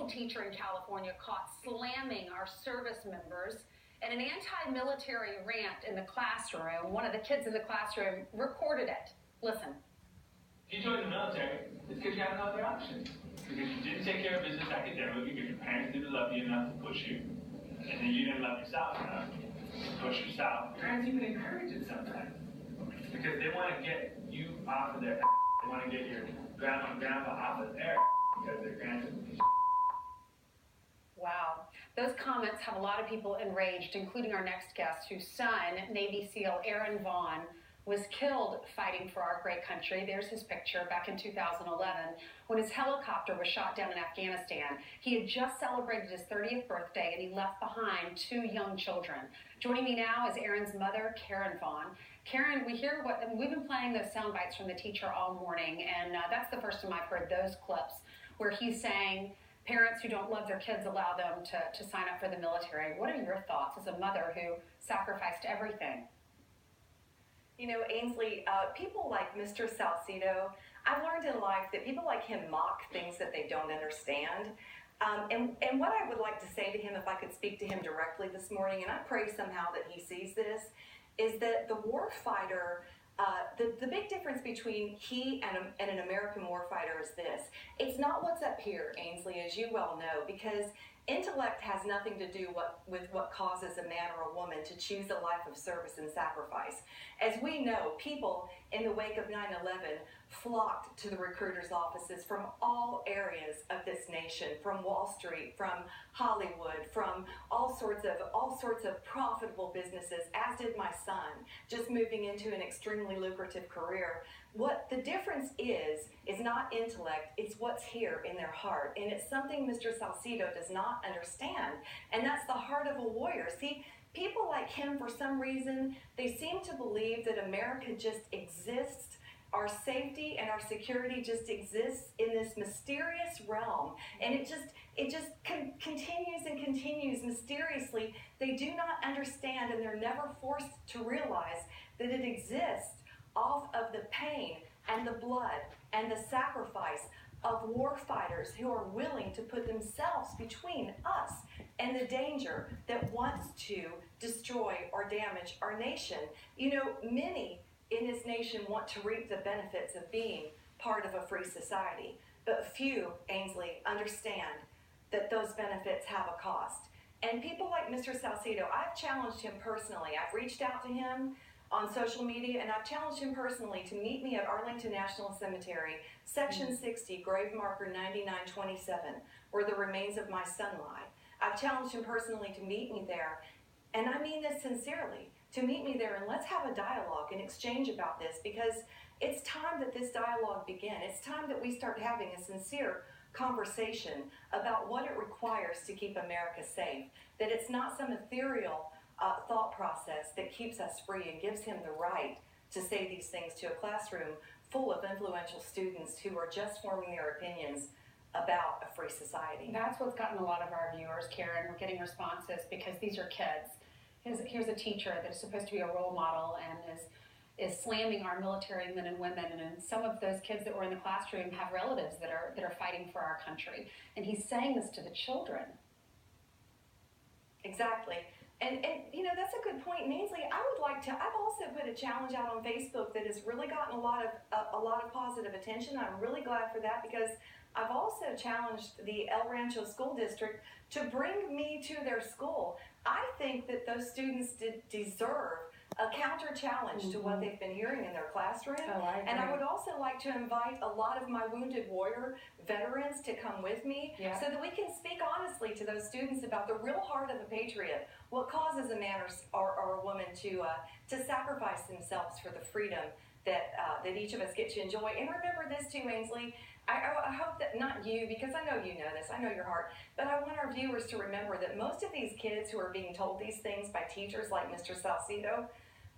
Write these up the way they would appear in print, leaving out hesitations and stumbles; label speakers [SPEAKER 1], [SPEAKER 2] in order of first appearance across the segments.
[SPEAKER 1] school teacher in California caught slamming our service members in an anti-military rant in the classroom. One of the kids in the classroom recorded it. Listen.
[SPEAKER 2] If you join the military, it's because you have no other option. Because you didn't take care of business academically, because your parents didn't love you enough to push you, and then you didn't love yourself enough to push yourself. Parents even encourage it sometimes, because they want to get you off of their they want to get your grandma and grandpa off of their because their grandchildren.
[SPEAKER 1] Wow. Those comments have a lot of people enraged, including our next guest, whose son, Navy SEAL Aaron Vaughn, was killed fighting for our great country. There's his picture back in 2011 when his helicopter was shot down in Afghanistan. He had just celebrated his 30th birthday and he left behind 2 young children. Joining me now is Aaron's mother, Karen Vaughn. Karen, we've been playing those sound bites from the teacher all morning, and that's the first time I've heard those clips where he's saying parents who don't love their kids allow them to sign up for the military. What are your thoughts as a mother who sacrificed everything?
[SPEAKER 3] You know, Ainsley, people like Mr. Salcido, I've learned in life that people like him mock things that they don't understand. And what I would like to say to him, if I could speak to him directly this morning, and I pray somehow that he sees this, is that the war fighter, the big difference between he and an American warfighter is this. It's not what's up here, Ainsley, as you well know, because intellect has nothing to do with what causes a man or a woman to choose a life of service and sacrifice. As we know, people in the wake of 9/11 flocked to the recruiters' offices from all areas of this nation, from Wall Street, from Hollywood, from all sorts of profitable businesses, as did my son, just moving into an extremely lucrative career. What the difference is not intellect, it's what's here in their heart. And it's something Mr. Salcido does not understand. And that's the heart of a warrior. See, people like him, for some reason, they seem to believe that America just exists, our safety and our security just exists in this mysterious realm. And it just continues and continues mysteriously. They do not understand, and they're never forced to realize that it exists off of the pain and the blood and the sacrifice of war fighters who are willing to put themselves between us and the danger that wants to destroy or damage our nation. You know, many in this nation want to reap the benefits of being part of a free society, but few, Ainsley, understand that those benefits have a cost. And people like Mr. Salcido, I've challenged him personally. I've reached out to him on social media, and I've challenged him personally to meet me at Arlington National Cemetery, Section 60, grave marker 9927, where the remains of my son lie. I've challenged him personally to meet me there, and I mean this sincerely, to meet me there and let's have a dialogue and exchange about this, because it's time that this dialogue begin. It's time that we start having a sincere conversation about what it requires to keep America safe, that it's not some ethereal thought process that keeps us free and gives him the right to say these things to a classroom full of influential students who are just forming their opinions about a free society.
[SPEAKER 1] That's what's gotten a lot of our viewers, Karen. We're getting responses because these are kids. Here's a teacher that is supposed to be a role model and is slamming our military men and women, and some of those kids that were in the classroom have relatives that are fighting for our country. And he's saying this to the children.
[SPEAKER 3] Exactly. And you know, that's a good point. And Ainsley, I've also put a challenge out on Facebook that has really gotten a lot of positive attention. I'm really glad for that, because I've also challenged the El Rancho School District to bring me to their school. I think that those students deserve a counter challenge to what they've been hearing in their classroom. And I would also like to invite a lot of my wounded warrior veterans to come with me so that we can speak honestly to those students about the real heart of a patriot, what causes a man or a woman to sacrifice themselves for the freedom that each of us get to enjoy. And remember this too, Ainsley, I hope that, not you, because I know you know this, I know your heart, but I want our viewers to remember that most of these kids who are being told these things by teachers like Mr. Salcido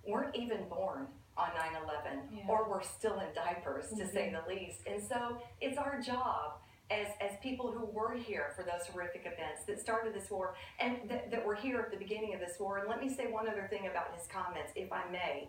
[SPEAKER 3] weren't even born on 9/11 or were still in diapers, to say the least. And so it's our job as people who were here for those horrific events that started this war and that were here at the beginning of this war. And let me say one other thing about his comments, if I may.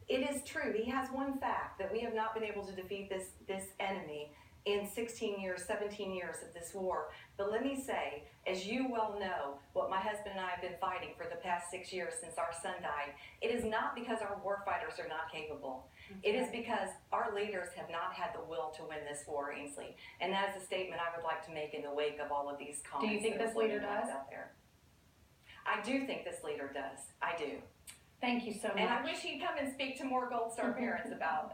[SPEAKER 3] It is true, he has one fact, that we have not been able to defeat this enemy in 16 years, 17 years of this war. But let me say, as you well know, what my husband and I have been fighting for the past 6 years since our son died, it is not because our war fighters are not capable. It is because our leaders have not had the will to win this war, Ainsley. And that is a statement I would like to make in the wake of all of these comments.
[SPEAKER 1] Do you think this leader does?
[SPEAKER 3] Out there. I do think this leader does. I do.
[SPEAKER 1] Thank you so much.
[SPEAKER 3] And I wish he'd come and speak to more Gold Star parents about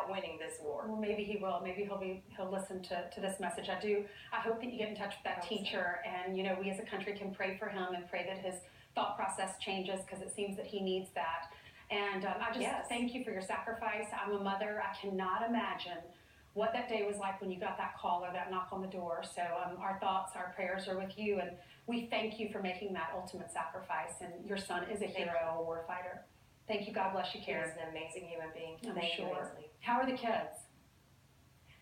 [SPEAKER 3] winning this war.
[SPEAKER 1] Well, maybe he will. Maybe he'll listen to this message. I hope that you get in touch with that teacher, and we as a country can pray for him and pray that his thought process changes, because it seems that he needs that. And I just thank you for your sacrifice. I'm a mother. I cannot imagine what that day was like when you got that call or that knock on the door. So our thoughts, our prayers are with you, and we thank you for making that ultimate sacrifice. And your son is a hero, a war fighter. Thank you. God bless you, Karen.
[SPEAKER 3] He's an amazing human being.
[SPEAKER 1] Thank you,
[SPEAKER 3] Ainsley.
[SPEAKER 1] How are the kids?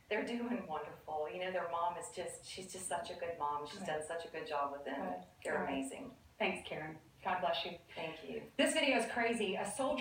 [SPEAKER 3] They're doing wonderful. Their mom she's just such a good mom. She's done such a good job with them. They're amazing.
[SPEAKER 1] Thanks, Karen. God bless you.
[SPEAKER 3] Thank you.
[SPEAKER 1] This video is crazy. A soldier